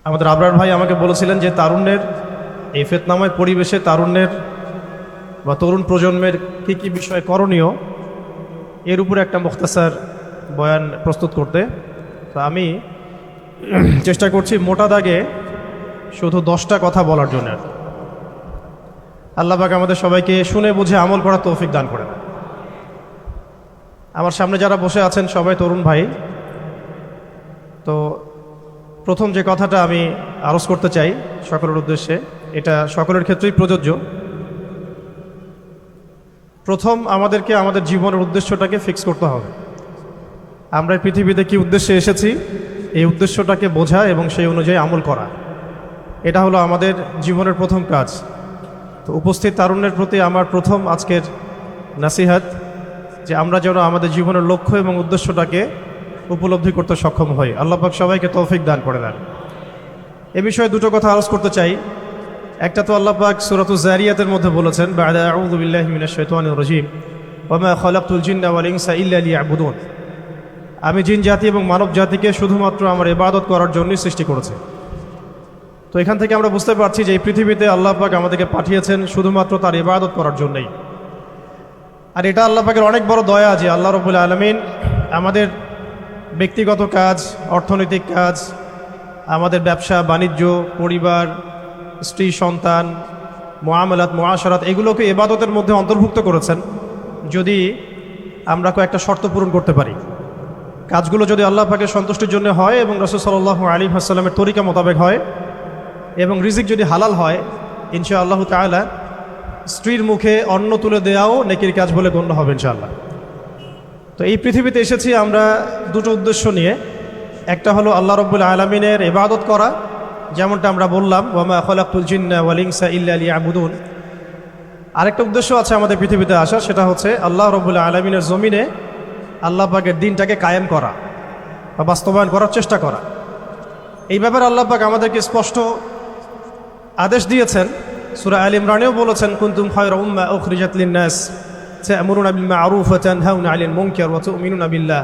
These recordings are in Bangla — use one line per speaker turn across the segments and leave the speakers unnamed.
আমাদের আবরার ভাই আমাকে বলেছিলেন যে তারুণ্যের এই ফিতনাময় পরিবেশে তারুণ্যের বা তরুণ প্রজন্মের কী কী বিষয় করণীয় এর উপরে একটা মুখতাসার বয়ান প্রস্তুত করতে। তো আমি চেষ্টা করছি মোটা দাগে শুধু 10টা কথা বলার জন্য। আল্লাহ পাক আমাদের সবাইকে শুনে বুঝে আমল করার তৌফিক দান করেন। আমার সামনে যারা বসে আছেন সবাই তরুণ ভাই। তো প্রথম যে কথাটা আমি আরজ করতে চাই সকলের উদ্দেশ্যে, এটা সকলের ক্ষেত্রেই প্রযোজ্য। প্রথম আমাদেরকে আমাদের জীবনের উদ্দেশ্যটাকে ফিক্স করতে হবে। আমরা এই পৃথিবীতে কি উদ্দেশ্যে এসেছি এই উদ্দেশ্যটাকে বোঝা এবং সেই অনুযায়ী আমল করা, এটা হলো আমাদের জীবনের প্রথম কাজ। তো উপস্থিত তারুণ্যের প্রতি আমার প্রথম আজকের নাসিহাত যে আমরা যেন আমাদের জীবনের লক্ষ্য এবং উদ্দেশ্যটাকে উপলব্ধি করতে সক্ষম হই। আল্লাহ পাক সবাইকে তৌফিক দান করে দেন। এ বিষয়ে দুটো কথা আলোচ করতে চাই। একটা তো আল্লাহ পাক সূরাতুজ যারিয়াতের মধ্যে বলেছেন, বা'দা আউযু বিল্লাহি মিনাশ শাইতানির রাজীম ওয়া মা খালাকতুল জিন্না ওয়াল ইনসা ইল্লা লিয়াবুদুন। আমি জিন জাতি এবং মানব জাতিকে শুধুমাত্র আমার ইবাদত করার জন্যই সৃষ্টি করেছি। তো এখান থেকে আমরা বুঝতে পারছি যে এই পৃথিবীতে আল্লাহ পাক আমাদেরকে পাঠিয়েছেন শুধুমাত্র তার ইবাদত করার জন্যই। আর এটা আল্লাহ পাকের অনেক বড় দয়া যে আল্লাহ রাব্বুল আলামিন আমাদের ব্যক্তিগত কাজ, অর্থনৈতিক কাজ, আমাদের ব্যবসা বাণিজ্য, পরিবার, স্ত্রী সন্তান, মুআমালাত মুআশারাত এগুলোকে ইবাদতের মধ্যে অন্তর্ভুক্ত করেছেন যদি আমরা কয়েকটা শর্ত পূরণ করতে পারি। কাজগুলো যদি আল্লাহ পাকের সন্তুষ্টির জন্য হয় এবং রাসূল সাল্লাল্লাহু আলাইহি ওয়াসাল্লামের তরিকা মোতাবেক হয় এবং রিজিক যদি হালাল হয়, ইনশাআল্লাহ তাআলা স্ত্রীর মুখে অন্ন তুলে দেওয়াও নেকির কাজ বলে গণ্য হবে ইনশাআল্লাহ। তো এই পৃথিবীতে এসেছি আমরা দুটো উদ্দেশ্য নিয়ে। একটা হলো আল্লাহ রাব্বুল আলামিনের ইবাদত করা, যেমনটা আমরা বললাম ওয়া মা খালাকতুল জিন্না ওয়াল ইনসা ইল্লা লিয়াবুদুন। আরেকটা উদ্দেশ্য আছে আমাদের পৃথিবীতে আসা, সেটা হচ্ছে আল্লাহ রাব্বুল আলামিনের জমিনে আল্লাহ পাকের দ্বীনটাকে কায়েম করা বা বাস্তবায়ন করার চেষ্টা করা। এই ব্যাপারে আল্লাহ পাক আমাদেরকে স্পষ্ট আদেশ দিয়েছেন। সূরা আল ইমরানেও বলেছেন, কুনতুম খায়রা উম্মাহ উখরিজাত লিন-নাস তা'মুরুনা বিল মা'রুফ ওয়া তানহাউনা 'আনিল মুনকার ওয়া তু'মিনুনা বিল্লাহ।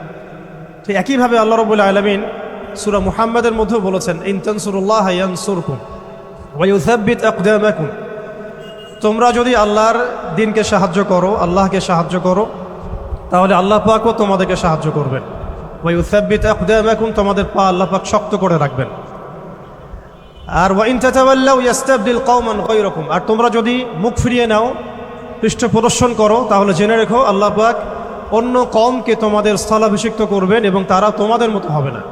তো একইভাবে আল্লাহ রাব্বুল আলামিন সূরা মুহাম্মাদের মধ্যেও বলেছেন, ইন তানসুরুল্লাহা ইয়ানসুরকুম ওয়া ইউসাব্বিত আকদামাকুম। তোমরা যদি আল্লাহর দ্বীনকে সাহায্য করো, আল্লাহকে সাহায্য করো, তাহলে আল্লাহ পাকও তোমাদেরকে সাহায্য করবেন। ওয়া ইউসাব্বিত আকদামাকুম, তোমাদের পা আল্লাহ পাক শক্ত করে রাখবেন। আর ওয়া ইন তাতাওয়াল্লাউ ইয়াস্তাবদিল কওমান গায়রাকুম, আর তোমরা যদি মুখ ফিরিয়ে নাও, পৃষ্ঠ প্রদর্শন করো, তাহলে জেনে রেখো আল্লাহ পাক অন্য কওমকে তোমাদের স্থলাভিষিক্ত করবেন এবং তারা তোমাদের মতো হবে না।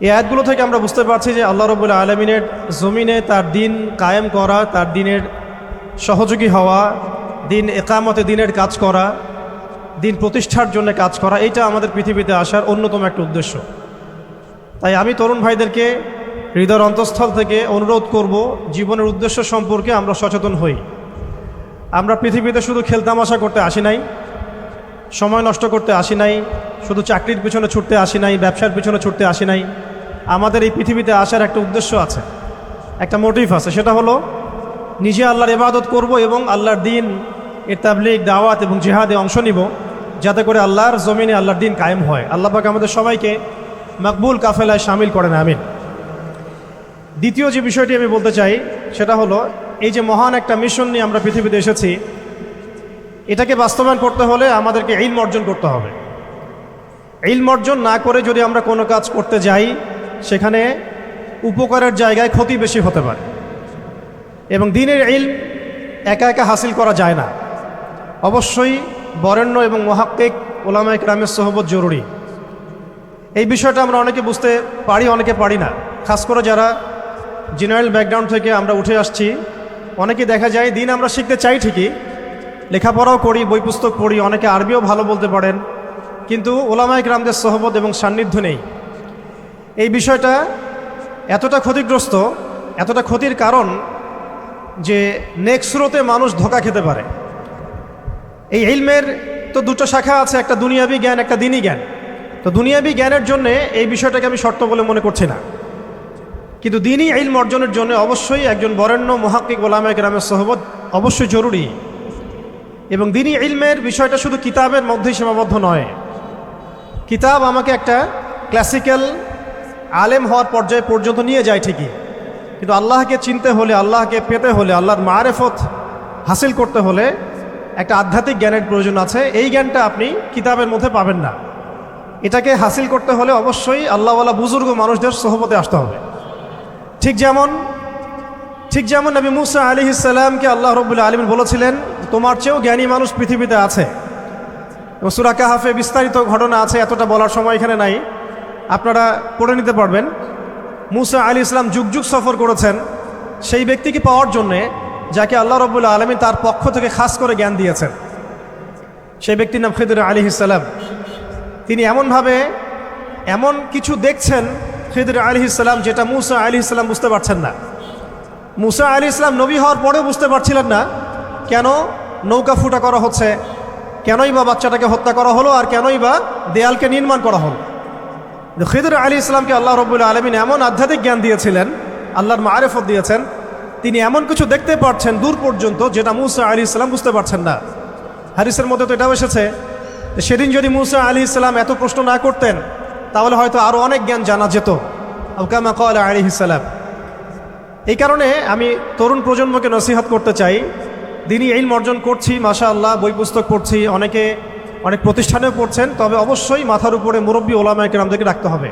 এই আয়াতগুলো থেকে আমরা বুঝতে পারছি যে আল্লাহ রাব্বুল আলামিনের জমিনে তার দ্বীন কায়েম করা, তার দ্বীনের সহযোগী হওয়া, দ্বীন ইকামতে দ্বীনের কাজ করা, দ্বীন প্রতিষ্ঠার জন্য কাজ করা, এইটা আমাদের পৃথিবীতে আসার অন্যতম একটা উদ্দেশ্য। তাই আমি তরুণ ভাইদেরকে হৃদয়ের অন্তঃস্থল থেকে অনুরোধ করব, জীবনের উদ্দেশ্য সম্পর্কে আমরা সচেতন হই। আমরা পৃথিবীতে শুধু খেলতামাশা করতে আসি নাই, সময় নষ্ট করতে আসি নাই, শুধু চাকরির পিছনে ছুটতে আসি নাই, ব্যবসার পিছনে ছুটতে আসি নাই। আমাদের এই পৃথিবীতে আসার একটা উদ্দেশ্য আছে, একটা মোটিভ আছে। সেটা হলো নিজে আল্লাহর ইবাদত করব এবং আল্লাহর দ্বীন এর তাবলীগ, দাওয়াত এবং জিহাদে অংশ নিব, যাতে করে আল্লাহর জমিনে আল্লাহর দ্বীন কায়েম হয়। আল্লাহ পাক আমাদের সবাইকে মকবুল কাফেলায় শামিল করেন, আমিন। দ্বিতীয় যে বিষয়টি আমি বলতে চাই সেটা হলো, এই যে মহান একটা মিশন নিয়ে আমরা পৃথিবীতে এসেছি, এটাকে বাস্তবায়ন করতে হলে আমাদেরকে ইলম অর্জন করতে হবে। ইলম অর্জন না করে যদি আমরা কোনো কাজ করতে যাই, সেখানে উপকারের জায়গায় ক্ষতি বেশি হতে পারে। এবং দ্বীনের ইলম একা একা হাসিল করা যায় না, অবশ্যই বরেণ্য এবং মুহাক্কিক উলামায়ে কেরামের সোহবত জরুরি। এই বিষয়টা আমরা অনেকে বুঝতে পারি, অনেকে পারি না। খাস করে যারা জেনারেল ব্যাকগ্রাউন্ড থেকে আমরা উঠে আসছি, অনেকে দেখা যায় দ্বীন আমরা শিখতে চাই ঠিকই, লেখাপড়াও করি, বই পুস্তক পড়ি, অনেকে আরবিও ভালো বলতে পারেন, কিন্তু উলামায়ে কেরামদের সোহবত এবং সান্নিধ্য নেই। এই বিষয়টা এতটা ক্ষতিগ্রস্ত, এতটা ক্ষতির কারণ যে নেক্সট স্রোতে মানুষ ধোঁকা খেতে পারে। এই ইলমের তো দুটো শাখা আছে, একটা দুনিয়াবি জ্ঞান, একটা দ্বীনি জ্ঞান। তো দুনিয়াবি জ্ঞানের জন্য এই বিষয়টাকে আমি শর্ত বলে মনে করছি না, কিন্তু দ্বীনি ইলম অর্জনের জন্য অবশ্যই একজন বরেণ্য মুহাক্কিক উলামায়ে কেরামের সোহবত অবশ্যই জরুরি। এবং দ্বীনি ইলমের বিষয়টা শুধু কিতাবের মধ্যেই সীমাবদ্ধ নয়। কিতাব আমাকে একটা ক্লাসিক্যাল আলেম হওয়ার পর্যায়ে পর্যন্ত নিয়ে যায় ঠিকই, কিন্তু আল্লাহকে চিনতে হলে, আল্লাহকে পেতে হলে, আল্লাহর মারেফত হাসিল করতে হলে একটা আধ্যাত্মিক জ্ঞানের প্রয়োজন আছে। এই জ্ঞানটা আপনি কিতাবের মধ্যে পাবেন না। এটাকে হাসিল করতে হলে অবশ্যই আল্লাহওয়ালা বুজুর্গ মানুষদের সোহবতে আসতে হবে। ঠিক যেমন নবী মুসা আলাইহিস সালামকে আল্লাহ রাব্বুল আলামিন বলেছিলেন, তোমার চেয়েও জ্ঞানী মানুষ পৃথিবীতে আছে। এবং সূরা কাহাফে বিস্তারিত ঘটনা আছে, এতটা বলার সময় এখানে নাই, আপনারা পড়ে নিতে পারবেন। মুসা আলাইহিস সালাম যুগ যুগ সফর করেছেন সেই ব্যক্তিকে পাওয়ার জন্যে যাকে আল্লাহ রাব্বুল আলামিন তার পক্ষ থেকে খাস করে জ্ঞান দিয়েছেন। সেই ব্যক্তির নাম খিদর আলাইহিস সালাম। তিনি এমন কিছু দেখছেন খিদর আলাইহিস সালাম যেটা মুসা আলাইহিস সালাম বুঝতে পারছেন না। মুসা আলাইহিস সালাম নবী হওয়ার পরেও বুঝতে পারছিলেন না কেন নৌকা ফুটা করা হচ্ছে, কেনই বা বাচ্চাটাকে হত্যা করা হলো, আর কেনই বা দেয়ালকে নির্মাণ করা হলো। খিদর আলাইহিস সালামকে আল্লাহ রাব্বুল আলামিন এমন আধ্যাত্মিক জ্ঞান দিয়েছিলেন, আল্লাহর মারেফত দিয়েছেন, তিনি এমন কিছু দেখতে পাচ্ছেন দূর পর্যন্ত যেটা মুসা আলাইহিস সালাম বুঝতে পারছেন না। হাদিসের মধ্যে তো এটাও এসেছে যে সেদিন যদি মুসা আলাইহিস সালাম এত প্রশ্ন না করতেন তাহলে হয়তো আরও অনেক জ্ঞান জানা যেত, আও কামা ক্বালা আলাইহিস সালাম। এই কারণে আমি তরুণ প্রজন্মকে নসিহত করতে চাই, দিনই ইলম অর্জন করছি, মাশাআল্লাহ, বই পুস্তক পড়ছি, অনেকে অনেক প্রতিষ্ঠানেও পড়ছেন, তবে অবশ্যই মাথার উপরে মুরব্বী ওলামায়ে কেরামদেরকে রাখতে হবে।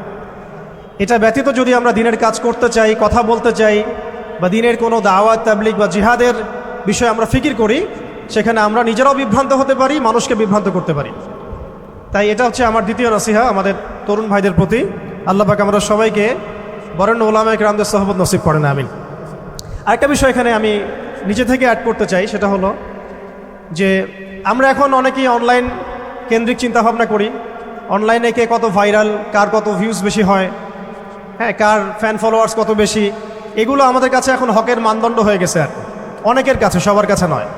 এটা ব্যতীত যদি আমরা দিনের কাজ করতে চাই, কথা বলতে চাই, বা দিনের কোনো দাওয়াত তাবলিগ বা জিহাদের বিষয়ে আমরা ফিকির করি, সেখানে আমরা নিজেরাও বিভ্রান্ত হতে পারি, মানুষকে বিভ্রান্ত করতে পারি। তাই এটা হচ্ছে আমার দ্বিতীয় নসিহা আমাদের তরুণ ভাইদের প্রতি। আল্লাহ পাক আমরা সবাইকে বরেণ্য ওলামায়ে কেরামদের সোহবত নসিব করেন, আমিন। আরেকটা বিষয় এখানে আমি নিজে থেকে অ্যাড করতে চাই, সেটা হলো যে আমরা এখন অনেকেই অনলাইন কেন্দ্রিক চিন্তাভাবনা করি। অনলাইনে কে কত ভাইরাল, কার কত ভিউজ বেশি হয়, হ্যাঁ, কার ফ্যান ফলোয়ার্স কত বেশি, এগুলো আমাদের কাছে এখন হকের মানদণ্ড হয়ে গেছে, আর অনেকের কাছে, সবার কাছে নয়।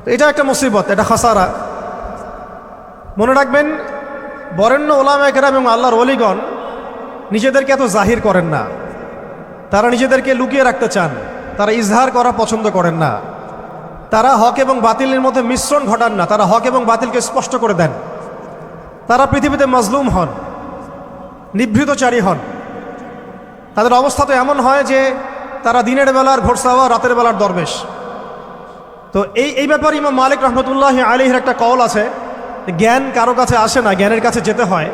তো এটা একটা মুসিবত, এটা খাসারা। মনে রাখবেন, বরেণ্য ওলামায়ে কেরাম এবং আল্লাহর ওলিগণ নিজেদেরকে এত জাহির করেন না, তারা নিজেদেরকে লুকিয়ে রাখতে চান, তারা ইজহার করা পছন্দ করেন না, তারা হক এবং বাতিলের মধ্যে মিশ্রণ ঘটান না, তারা হক এবং বাতিলকে স্পষ্ট করে দেন। তারা পৃথিবীতে মাজলুম হন, নিভৃতচারী হন। তাদের অবস্থা তো এমন হয় যে তারা দিনের বেলার ঘোড়সাওয়া, রাতের বেলার দরবেশ। তো এই ব্যাপারে ইমাম মালিক রহমতুল্লাহ আলাইহির একটা কওল আছে, জ্ঞান কারো কাছে আসে না, জ্ঞানের কাছে যেতে হয়।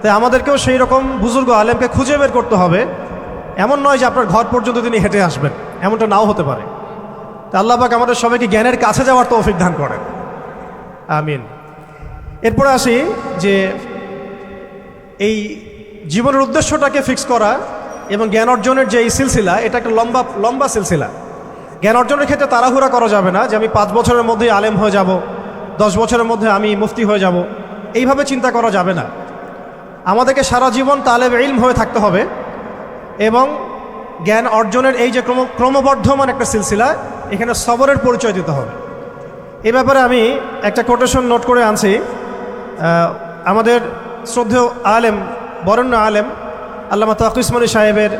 তাই আমাদেরকেও সেই রকম বুজুর্গ আলেমকে খুঁজে বের করতে হবে। এমন নয় যে আপনার ঘর পর্যন্ত তিনি হেঁটে আসবেন, এমনটা নাও হতে পারে। তা আল্লাহ পাক আমাদের সবাইকে জ্ঞানের কাছে যাওয়ার তৌফিক দান করেন, আমিন। এরপরে আসি যে এই জীবনের উদ্দেশ্যটাকে ফিক্স করা এবং জ্ঞান অর্জনের যে এই সিলসিলা, এটা একটা লম্বা সিলসিলা। জ্ঞান অর্জনের ক্ষেত্রে তাড়াহুড়া করা যাবে না যে আমি 5 বছরের মধ্যে আলেম হয়ে যাব, 10 বছরের মধ্যে আমি মুফতি হয়ে যাব, এইভাবে চিন্তা করা যাবে না। আমাদেরকে সারা জীবন তালেব ইলম হয়ে থাকতে হবে এবং জ্ঞান অর্জনের এই যে ক্রমবর্ধমান একটা সিলসিলা, এখানে সবরের পরিচয় দিতে হবে। এ ব্যাপারে আমি একটা কোটেশন নোট করে আনছি। আমাদের শ্রদ্ধেয় আলেম, বরেণ্য আলেম আল্লামা তাকি উসমানী সাহেবের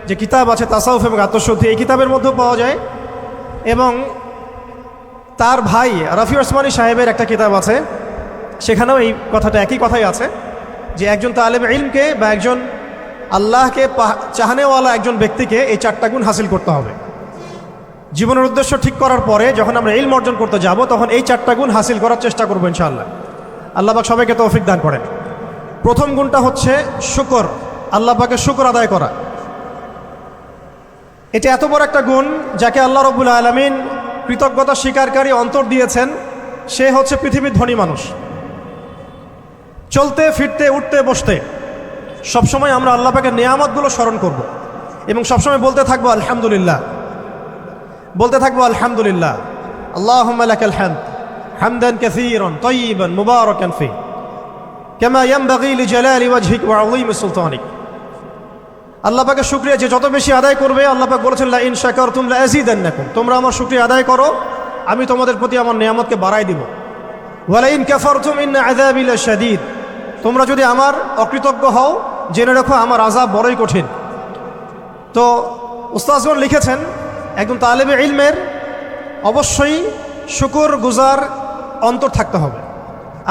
যে কিতাব আছে তাসাউফ এবং আত্মশুদ্ধি, এই কিতাবের মধ্যেও পাওয়া যায়, এবং তার ভাই রফি ওসমানী সাহেবের একটা কিতাব আছে, সেখানেও এই কথাটা, একই কথাই আছে যে একজন তালেব ইলমকে বা একজন আল্লাহকে চাহানেওয়ালা একজন ব্যক্তিকে এই 4টা গুণ হাসিল করতে হবে। জীবনের উদ্দেশ্য ঠিক করার পরে যখন আমরা ইলম অর্জন করতে যাব, তখন এই 4টা গুণ হাসিল করার চেষ্টা করবো ইনশাআল্লাহ। আল্লাহ পাক সবাইকে তৌফিক দান করেন। প্রথম গুণটা হচ্ছে শুকর, আল্লাহ পাকের শুকর আদায় করা। এটা এত বড় একটা গুণ যাকে আল্লাহ রাব্বুল আলামিন কৃতজ্ঞতা স্বীকারকারী অন্তর দিয়েছেন, সে হচ্ছে পৃথিবীর ধনী মানুষ। চলতে ফিরতে, উঠতে বসতে সবসময় আমরা আল্লাহ পাকের নিয়ামতগুলো স্মরণ করব এবং সবসময় বলতে থাকবো আলহামদুলিল্লাহ, বলতে থাকবো আলহামদুলিল্লাহ। আল্লাহুম্মা লাকাল হামদ হামদান কাসীরান তাইয়িবান মুবারাকান ফি কামা ইয়ানবাগি লিজালালি ওয়াজহিক ওয়া আযীমি সুলতানিক। আল্লাহ পাকের শুকরিয়া যে যত বেশি আদায় করবে, আল্লাহ পাক বলেছেন লা ইন শাকারতুম লা আযীদান্নাকুম, তোমরা আমার শুকরিয়া আদায় করো, আমি তোমাদের প্রতি আমার নিয়ামতকে বাড়াই দিব। ওয়া লা ইন কাফারতুম ইন্না আযাবি লাশাদীদ, তোমরা যদি আমার অকৃতজ্ঞ হও, জেনে রাখো আমার আযাব বড়ই কঠিন। তো উস্তাদগণ লিখেছেন একজন তালেবে ইলমের অবশ্যই শুকর গুজার অন্তর থাকতে হবে।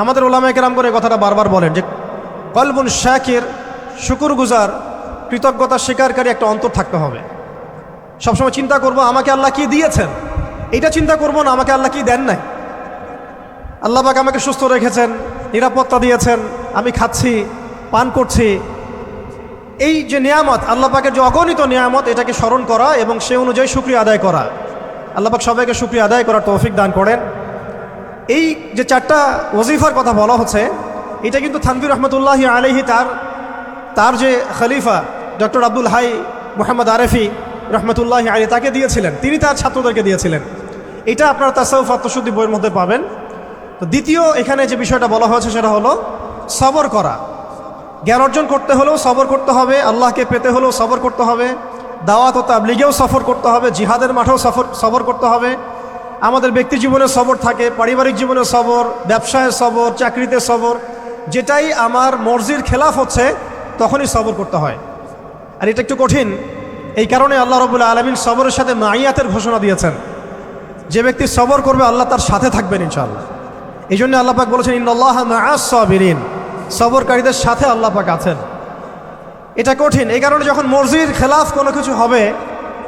আমাদের ওলামায়ে কেরাম করে কথাটা বারবার বলেন যে কলবুন শাকির শুকরগুজার, কৃতজ্ঞতা স্বীকারকারী একটা অন্তর থাকতে হবে। সবসময় চিন্তা করব আমাকে আল্লাহ কি দিয়েছেন, এটা চিন্তা করব না আমাকে আল্লাহ কি দেন নাই। আল্লাহ পাক আমাকে সুস্থ রেখেছেন, নিরাপত্তা দিয়েছেন, আমি খাচ্ছি, পান করছি। এই যে নিয়ামত, আল্লাহ পাকের যে অগণিত নিয়ামত, এটাকে স্মরণ করা এবং সে অনুযায়ী শুকরিয়া আদায় করা। আল্লাহ পাক সবাইকে শুকরিয়া আদায় করার তৌফিক দান করেন। এই যে 4টা ওয়াজিফার কথা বলা হচ্ছে, এটা কিন্তু থানভীর রহমতুল্লাহ আলাইহি তার যে খলিফা ডক্টর আব্দুল হাই মোহাম্মদ আরেফি রহমতুল্লাহ আলী তাকে দিয়েছিলেন, তিনি তার ছাত্রদেরকে দিয়েছিলেন। এটা আপনারা তাসাউফ আত্মশুদ্ধি বইয়ের মধ্যে পাবেন। তো দ্বিতীয় এখানে যে বিষয়টা বলা হয়েছে সেটা হলো সবর করা। জ্ঞান অর্জন করতে হলেও সবর করতে হবে, আল্লাহকে পেতে হলেও সবর করতে হবে, দাওয়াত ও তাবলীগেও সফর করতে হবে, জিহাদের মাঠেও সবর করতে হবে। আমাদের ব্যক্তি জীবনে সবর থাকে, পারিবারিক জীবনে সবর, ব্যবসায় সবর, চাকরিতে সবর। যেটাই আমার মর্জির খেলাফ হচ্ছে তখনই সবর করতে হয়। আর এটা একটু কঠিন, এই কারণে আল্লাহ রাব্বুল আলামিন সবরের সাথে মাইয়াতের ঘোষণা দিয়েছেন। যে ব্যক্তি সবর করবে আল্লাহ তার সাথে থাকবেন ইনশাআল্লাহ। এই জন্য আল্লাহ পাক বলেছেন ইন্নাল্লাহা মাআস সাবিরিন, সবরকারীদের সাথে আল্লাহ পাক আছেন। এটা কঠিন, এই কারণে যখন মর্জির খেলাফ কোনো কিছু হবে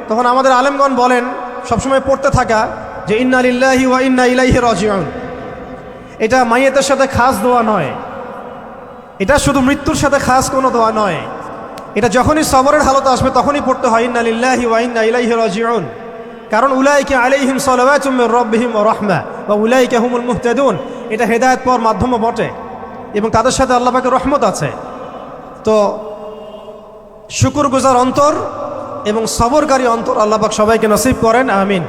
তখন আমাদের আলেমগণ বলেন সবসময় পড়তে থাকা যে ইন্না লিল্লাহি ওয়া ইন্না ইলাইহি রাজিউন। এটা মাইয়াতের সাথে খাস দোয়া নয়, এটা শুধু মৃত্যুর সাথে খাস কোনো দোয়া নয়। এটা যখনই সবরের হালত আসবে তখনই পড়তে হয় ইন্না লিল্লাহি ওয়া ইন্না ইলাইহি রাজিউন। কারণ উলাইকা আলাইহিম সালাওয়াতুম মির রাব্বিহিম ওয়া রাহমা ওয়া উলাইকা হুমুল মুহতাদুন। এটা হেদায়েত পাওয়ার মাধ্যমও বটে এবং তাদের সাথে আল্লাহ পাকের রহমত আছে। তো শুকরগুজার অন্তর এবং সবরকারী অন্তর আল্লাহ পাক সবাইকে নসিব করেন, আমিন।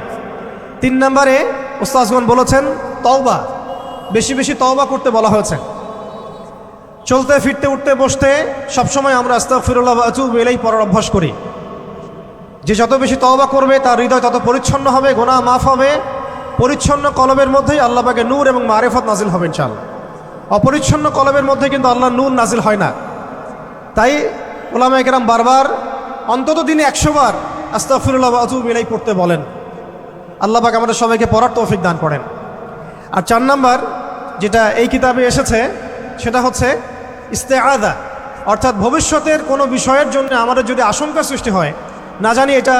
3 নম্বরে উস্তাজগণ বলেছেন তওবা, বেশি বেশি তওবা করতে বলা হয়েছে। চলতে ফিরতে উঠতে বসতে সবসময় আমরা আস্তাগফিরুল্লাহ ওয়া আতুবু ইলাইহি পড়ার অভ্যাস করি। যে যত বেশি তওবা করবে তার হৃদয় তত পরিচ্ছন্ন হবে, গুনাহ মাফ হবে। পরিচ্ছন্ন কলবের মধ্যেই আল্লাহ পাকের নূর এবং মারিফত নাজিল হবে ইনশাআল্লাহ। অপরিচ্ছন্ন কলবের মধ্যে কিন্তু আল্লাহর নূর নাজিল হয় না। তাই উলামায়ে কেরাম বারবার অন্তত দিনে 100 বার আস্তাগফিরুল্লাহ ওয়া আতুবু ইলাইহি পড়তে বলেন। আল্লাহ পাক আমাদের সবাইকে পড়ার তৌফিক দান করেন। আর 4 নম্বর যেটা এই কিতাবে এসেছে সেটা হচ্ছে ইস্তেআযা, অর্থাৎ ভবিষ্যতের কোনো বিষয়ের জন্য আমাদের যদি আশঙ্কা সৃষ্টি হয়, না জানি এটা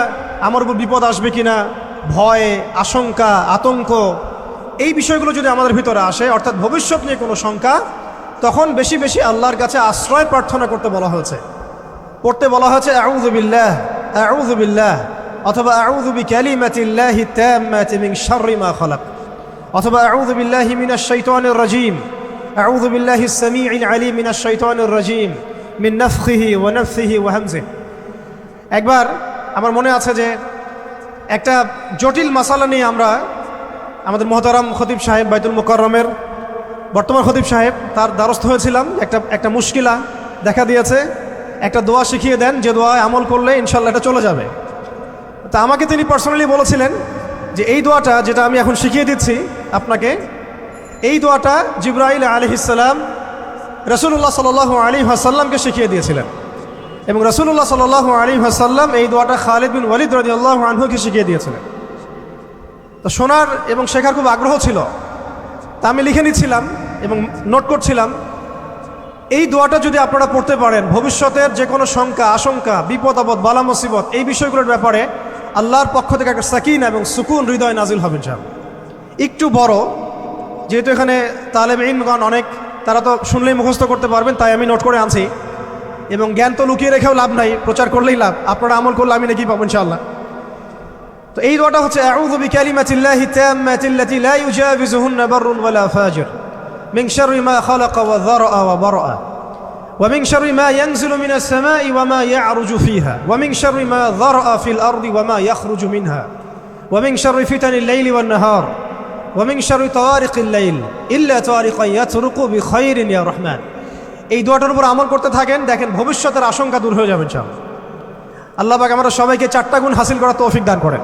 আমার উপর বিপদ আসবে কিনা, ভয়, আশঙ্কা, আতঙ্ক, এই বিষয়গুলো যদি আমাদের ভিতরে আসে, অর্থাৎ ভবিষ্যৎ নিয়ে কোনো শঙ্কা, তখন বেশি বেশি আল্লাহর কাছে আশ্রয় প্রার্থনা করতে বলা হয়েছে। পড়তে বলা হয়েছে আউযু বিল্লাহ, আউযু বিল্লাহ, অথবা আউযু বিকালিমাতিল্লাহি তাম্মাতি মিন শাররি মা খালাক, অথবা আউযু বিল্লাহি মিনাশ শাইতানির রাজীম, আউযু বিল্লাহিস সামিউল আলীম মিনাশ শাইতানির রাজীম মিন নাফখিহি ওয়া নাফসিহি ওয়া হামজিহি। একবার আমার মনে আছে যে একটা জটিল মাসালা নিয়ে আমরা আমাদের মোহতারাম খতিব সাহেব বাইতুল মুকাররমের বর্তমান খতিব সাহেব তার দ্বারস্থ হয়েছিলাম। একটা মুশকিলা দেখা দিয়েছে, একটা দোয়া শিখিয়ে দেন যে দোয়ায় আমল করলে ইনশাল্লাহ এটা চলে যাবে। তা আমাকে তিনি পার্সোনালি বলেছিলেন যে এই দোয়াটা যেটা আমি এখন শিখিয়ে দিচ্ছি আপনাকে, এই দোয়াটা জিবরাইল আলাইহিস সালাম রাসূলুল্লাহ সাল্লাল্লাহু আলাইহি ওয়াসাল্লামকে শিখিয়ে দিয়েছিলেন এবং রাসূলুল্লাহ সাল্লাল্লাহু আলাইহি ওয়াসাল্লাম এই দোয়াটা খালিদ বিন ওয়ালিদ রাদিয়াল্লাহু আনহুকে শিখিয়ে দিয়েছিলেন। তো শোনার এবং শেখার খুব আগ্রহ ছিল, তা আমি লিখে নিচ্ছিলাম এবং নোট করছিলাম। এই দোয়াটা যদি আপনারা পড়তে পারেন, ভবিষ্যতের যে কোনো শঙ্কা, আশঙ্কা, বিপদ আপদ, বালা মুসিবত, এই বিষয়গুলোর ব্যাপারে আল্লাহর পক্ষ থেকে একটা সাকিনা এবং সুকুন হৃদয় নাজিল হবে ইনশাআল্লাহ। একটু বড়, যেহেতু এখানে তালেবে ইলমগণ অনেক, তারা তো শুনলেই মুখস্থ করতে পারবেন, তাই আমি নোট করে আনছি। এবং জ্ঞান তো লুকিয়ে রেখেও লাভ নাই, প্রচার করলেই লাভ, আপনারা আমল করলে আমি নাকি পাবো ইনশাআল্লাহ। তো এই দোয়াটা হচ্ছে আউযু বিকালিমাতিল্লাহি তাম্মাতিল্লাতি লা ইউজাবিজুহুন্না বাররুন ওয়ালা ফাজির মিন শাররি মা খালাকা ওয়া যারআ ওয়া বারআ ওয়া মিন শাররি মা ইয়ানজিলু মিনাস সামাই ওয়া মা ইয়ারুজু ফিহা ওয়া মিন শাররি মা যারআ ফিল আরদি ওয়া মা ইয়াখরুজু মিনহা ওয়া মিন শাররি ফিতানিল লাইলি ওয়ান নাহার ওয়া মিন শাররি তাওয়ারিকিল লাইল ইল্লা তাওয়ারিকান ইয়াতরুকু বিখাইরিন ইয়া রাহমান। এই দোয়াটার উপর আমল করতে থাকেন, দেখেন ভবিষ্যতের আশঙ্কা দূর হয়ে যাবে ইনশাআল্লাহ। আল্লাহ পাক আমরা সবাইকে 4টা গুণ হাসিল করার তৌফিক দান করেন।